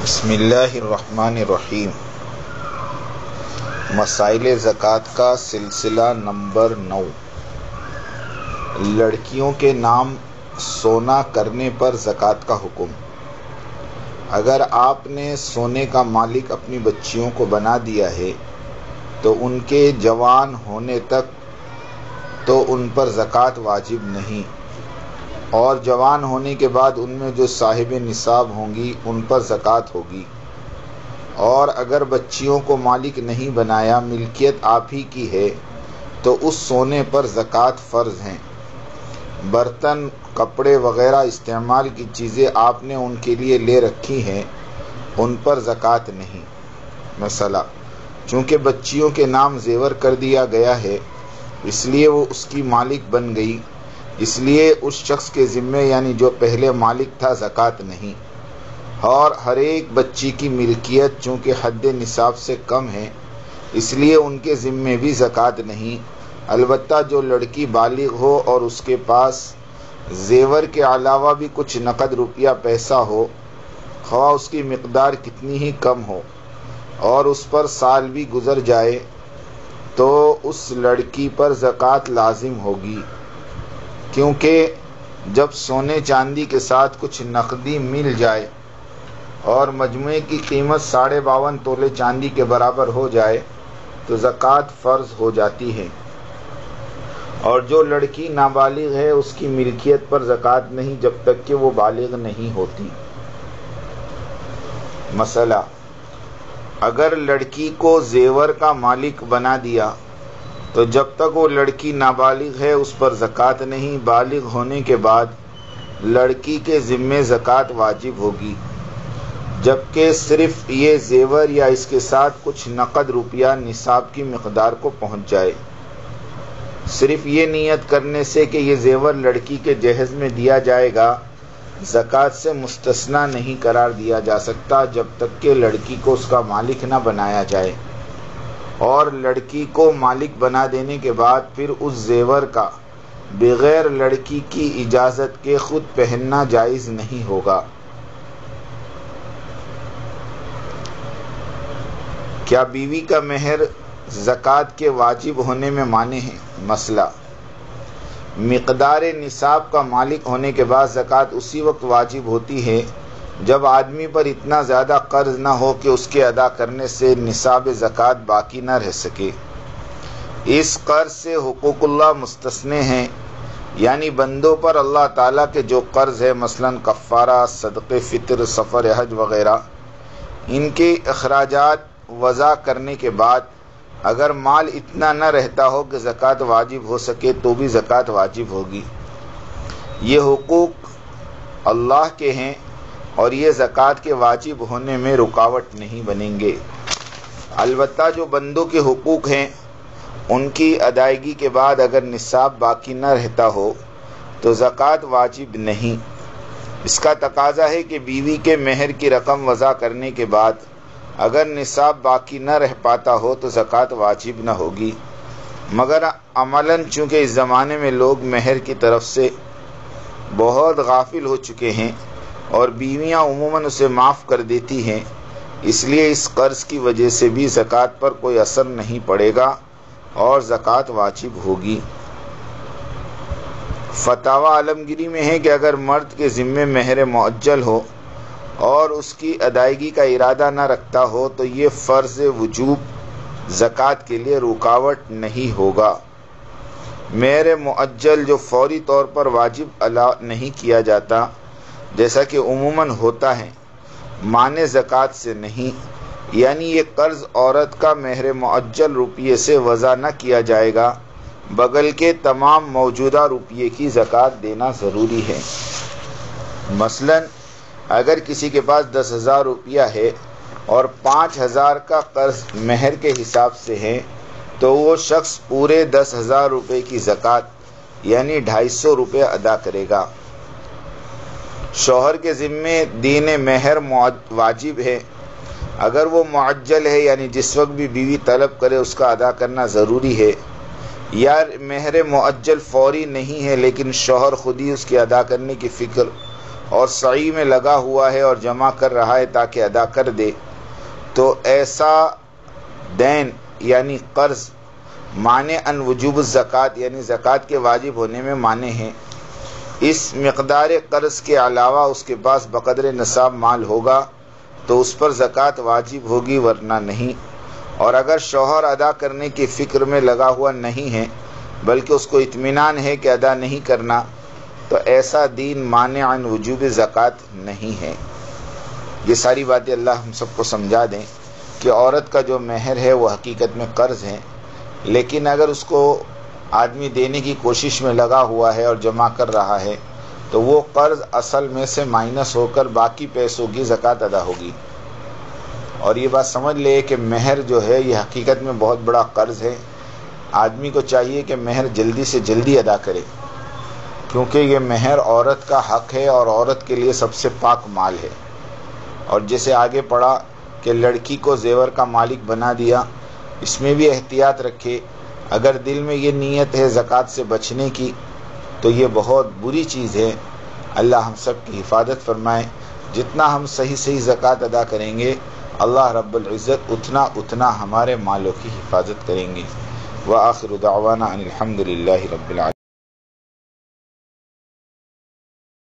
بسم اللہ الرحمن الرحیم۔ مسائل زکوٰۃ کا سلسلہ نمبر 9۔ لڑکیوں کے نام سونا کرنے پر زکوٰۃ کا حکم۔ اگر آپ نے سونے کا مالک اپنی بچیوں کو بنا دیا ہے تو ان کے جوان ہونے تک تو ان پر زکوٰۃ واجب نہیں، اور جوان ہونے کے بعد ان میں جو صاحب نصاب ہوں گی ان پر زکوٰۃ ہوگی۔ اور اگر بچیوں کو مالک نہیں بنایا، ملکیت آپ ہی کی ہے، تو اس سونے پر زکوٰۃ فرض ہیں۔ برتن، کپڑے وغیرہ استعمال کی چیزیں آپ نے ان کے لیے لے رکھی ہیں، ان پر زکوٰۃ نہیں۔ مسئلہ: چونکہ بچیوں کے نام زیور کر دیا گیا ہے اس لیے وہ اس کی مالک بن گئی، اس لیے اس شخص کے ذمے یعنی جو پہلے مالک تھا زکوٰۃ نہیں۔ اور ہر ایک بچی کی ملکیت چونکہ حد نصاب سے کم ہے اس لیے ان کے ذمے بھی زکوٰۃ نہیں، البتہ جو لڑکی بالغ ہو اور اس کے پاس زیور کے علاوہ بھی کچھ نقد روپیہ پیسہ ہو، خواہ اس کی مقدار کتنی ہی کم ہو، اور اس پر سال بھی گزر جائے تو اس لڑکی پر زکوٰۃ لازم ہوگی، کیونکہ جب سونے چاندی کے ساتھ کچھ نقدی مل جائے اور مجموعے کی قیمت 52.5 تولے چاندی کے برابر ہو جائے تو زکوٰۃ فرض ہو جاتی ہے۔ اور جو لڑکی نابالغ ہے اس کی ملکیت پر زکوٰۃ نہیں جب تک کہ وہ بالغ نہیں ہوتی۔ مسئلہ: اگر لڑکی کو زیور کا مالک بنا دیا تو جب تک وہ لڑکی نابالغ ہے اس پر زکوٰۃ نہیں، بالغ ہونے کے بعد لڑکی کے ذمے زکوٰۃ واجب ہوگی، جبکہ صرف یہ زیور یا اس کے ساتھ کچھ نقد روپیہ نصاب کی مقدار کو پہنچ جائے۔ صرف یہ نیت کرنے سے کہ یہ زیور لڑکی کے جہیز میں دیا جائے گا زکوٰۃ سے مستثنی نہیں قرار دیا جا سکتا جب تک کہ لڑکی کو اس کا مالک نہ بنایا جائے، اور لڑکی کو مالک بنا دینے کے بعد پھر اس زیور کا بغیر لڑکی کی اجازت کے خود پہننا جائز نہیں ہوگا۔ کیا بیوی کا مہر زکوٰۃ کے واجب ہونے میں مانع ہے؟ مسئلہ: مقدار نصاب کا مالک ہونے کے بعد زکوٰۃ اسی وقت واجب ہوتی ہے جب آدمی پر اتنا زیادہ قرض نہ ہو کہ اس کے ادا کرنے سے نصاب زکوٰۃ باقی نہ رہ سکے۔ اس قرض سے حقوق اللہ مستثنی ہیں، یعنی بندوں پر اللہ تعالیٰ کے جو قرض ہے، مثلا کفارہ، صدقے فطر، سفر حج وغیرہ، ان کے اخراجات وضع کرنے کے بعد اگر مال اتنا نہ رہتا ہو کہ زکوٰۃ واجب ہو سکے تو بھی زکوٰۃ واجب ہوگی۔ یہ حقوق اللہ کے ہیں اور یہ زکوٰۃ کے واجب ہونے میں رکاوٹ نہیں بنیں گے۔ البتہ جو بندوں کے حقوق ہیں ان کی ادائیگی کے بعد اگر نصاب باقی نہ رہتا ہو تو زکوٰۃ واجب نہیں۔ اس کا تقاضا ہے کہ بیوی کے مہر کی رقم وضع کرنے کے بعد اگر نصاب باقی نہ رہ پاتا ہو تو زکوٰۃ واجب نہ ہوگی، مگر عملاً چونکہ اس زمانے میں لوگ مہر کی طرف سے بہت غافل ہو چکے ہیں اور بیویاں عموماً اسے معاف کر دیتی ہیں، اس لیے اس قرض کی وجہ سے بھی زکوٰۃ پر کوئی اثر نہیں پڑے گا اور زکوٰۃ واجب ہوگی۔ فتاوی عالمگیری میں ہے کہ اگر مرد کے ذمے مہر معجل ہو اور اس کی ادائیگی کا ارادہ نہ رکھتا ہو تو یہ فرض وجوب زکوٰۃ کے لیے رکاوٹ نہیں ہوگا۔ مہر معجل جو فوری طور پر واجب ادا نہیں کیا جاتا جیسا کہ عموماً ہوتا ہے، مانع زکوٰۃ سے نہیں، یعنی یہ قرض عورت کا مہر معجل روپیے سے وضع نہ کیا جائے گا بلکہ تمام موجودہ روپیے کی زکوٰۃ دینا ضروری ہے۔ مثلا اگر کسی کے پاس 10,000 روپیہ ہے اور 5,000 کا قرض مہر کے حساب سے ہے تو وہ شخص پورے 10,000 روپے کی زکوٰۃ یعنی 250 روپے ادا کرے گا۔ شوہر کے ذمے دین مہر واجب ہے، اگر وہ معجل ہے یعنی جس وقت بھی بیوی طلب کرے اس کا ادا کرنا ضروری ہے، یا مہر معجل فوری نہیں ہے لیکن شوہر خود ہی اس کے ادا کرنے کی فکر اور سعی میں لگا ہوا ہے اور جمع کر رہا ہے تاکہ ادا کر دے، تو ایسا دین یعنی قرض مانع عن وجوب الزکوٰۃ یعنی زکوٰۃ کے واجب ہونے میں مانع ہے۔ اس مقدار قرض کے علاوہ اس کے پاس بقدر نصاب مال ہوگا تو اس پر زکوٰۃ واجب ہوگی، ورنہ نہیں۔ اور اگر شوہر ادا کرنے کی فکر میں لگا ہوا نہیں ہے بلکہ اس کو اطمینان ہے کہ ادا نہیں کرنا، تو ایسا دین مانع عن وجوب زکوٰۃ نہیں ہے۔ یہ ساری باتیں اللہ ہم سب کو سمجھا دیں کہ عورت کا جو مہر ہے وہ حقیقت میں قرض ہے، لیکن اگر اس کو آدمی دینے کی کوشش میں لگا ہوا ہے اور جمع کر رہا ہے تو وہ قرض اصل میں سے مائنس ہو کر باقی پیسوں کی زکوٰۃ ادا ہوگی۔ اور یہ بات سمجھ لے کہ مہر جو ہے یہ حقیقت میں بہت بڑا قرض ہے۔ آدمی کو چاہیے کہ مہر جلدی سے جلدی ادا کرے، کیونکہ یہ مہر عورت کا حق ہے اور عورت کے لیے سب سے پاک مال ہے۔ اور جیسے آگے پڑھا کہ لڑکی کو زیور کا مالک بنا دیا، اس میں بھی احتیاط رکھے۔ اگر دل میں یہ نیت ہے زکوٰۃ سے بچنے کی تو یہ بہت بری چیز ہے۔ اللہ ہم سب کی حفاظت فرمائے۔ جتنا ہم صحیح زکوٰۃ ادا کریں گے اللہ رب العزت اتنا ہمارے مالوں کی حفاظت کریں گے۔ وآخر دعوانا ان الحمد للہ رب العالمین۔